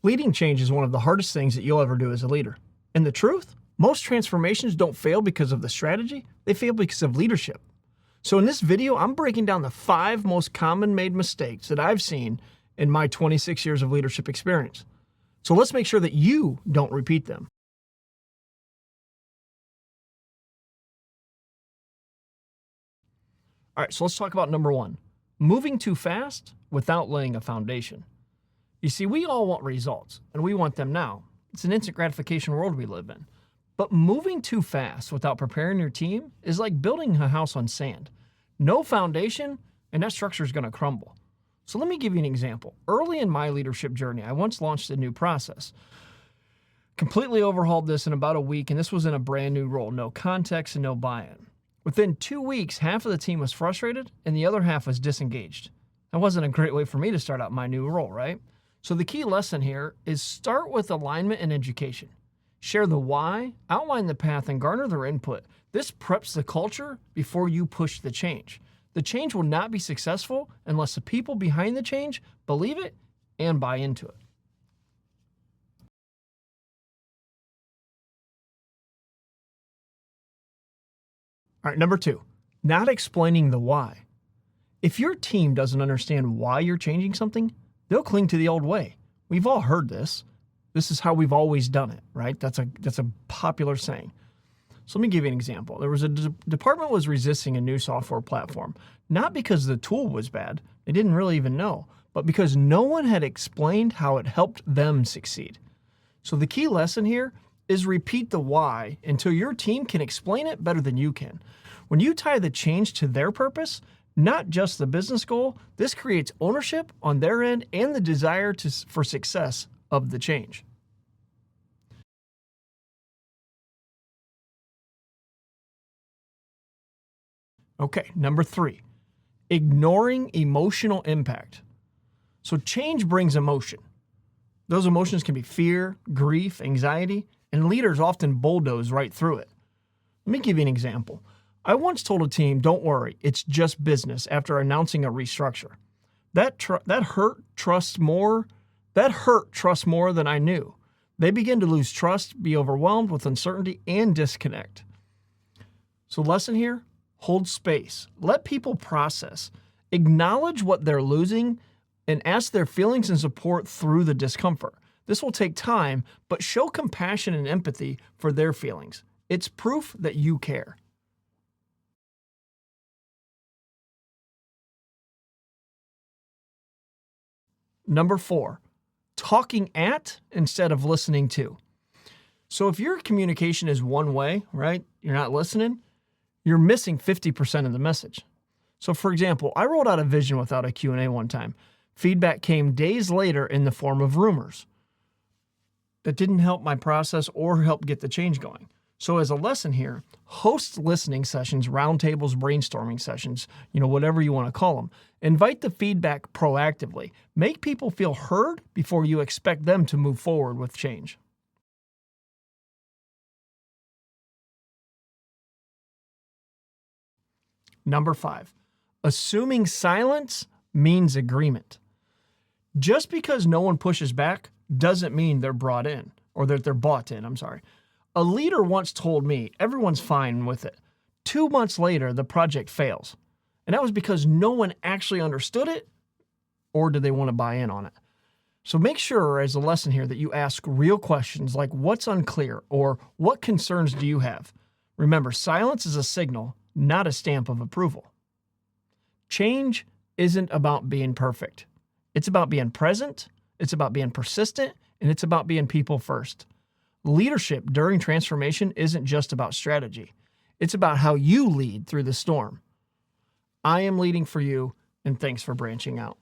Leading change is one of the hardest things that you'll ever do as a leader. And the truth, most transformations don't fail because of the strategy, they fail because of leadership. So in this video, I'm breaking down the 5 most common made mistakes that I've seen in my 26 years of leadership experience. So let's make sure that you don't repeat them. All right, so let's talk about number 1, moving too fast without laying a foundation. You see, we all want results, and we want them now. It's an instant gratification world we live in. But moving too fast without preparing your team is like building a house on sand. No foundation, and that structure is going to crumble. So let me give you an example. Early in my leadership journey, I once launched a new process. Completely overhauled this in about a week, and this was in a brand new role. No context and no buy-in. Within 2 weeks, half of the team was frustrated, and the other half was disengaged. That wasn't a great way for me to start out my new role, right? So the key lesson here is start with alignment and education. Share the why, outline the path, and garner their input. This preps the culture before you push the change. The change will not be successful unless the people behind the change believe it and buy into it. All right, number 2, not explaining the why. If your team doesn't understand why you're changing something, they'll cling to the old way. We've all heard this. This is how we've always done it, right? That's a popular saying. So let me give you an example. There was a department was resisting a new software platform, not because the tool was bad, they didn't really even know, but because no one had explained how it helped them succeed. So the key lesson here is repeat the why until your team can explain it better than you can. When you tie the change to their purpose, not just the business goal, this creates ownership on their end and the desire for success of the change. Okay, number 3, ignoring emotional impact. So change brings emotion. Those emotions can be fear, grief, anxiety, and leaders often bulldoze right through it. Let me give you an example. I once told a team, don't worry, it's just business after announcing a restructure. That hurt trust more than I knew. They begin to lose trust, be overwhelmed with uncertainty, and disconnect. So lesson here, hold space. Let people process. Acknowledge what they're losing and ask their feelings and support through the discomfort. This will take time, but show compassion and empathy for their feelings. It's proof that you care. Number 4, talking at instead of listening to. So if your communication is one way, right, you're not listening, you're missing 50% of the message. So for example, I rolled out a vision without a Q&A one time. Feedback came days later in the form of rumors. That didn't help my process or help get the change going. So as a lesson here, host listening sessions, roundtables, brainstorming sessions, whatever you want to call them. Invite the feedback proactively. Make people feel heard before you expect them to move forward with change. Number 5, assuming silence means agreement. Just because no one pushes back doesn't mean they're brought in, or that they're bought in, I'm sorry. A leader once told me, everyone's fine with it. 2 months later, the project fails. And that was because no one actually understood it, or did they want to buy in on it. So make sure, as a lesson here, that you ask real questions like what's unclear, or what concerns do you have? Remember, silence is a signal, not a stamp of approval. Change isn't about being perfect. It's about being present, it's about being persistent, and it's about being people first. Leadership during transformation isn't just about strategy. It's about how you lead through the storm. I am leading for you, and thanks for branching out.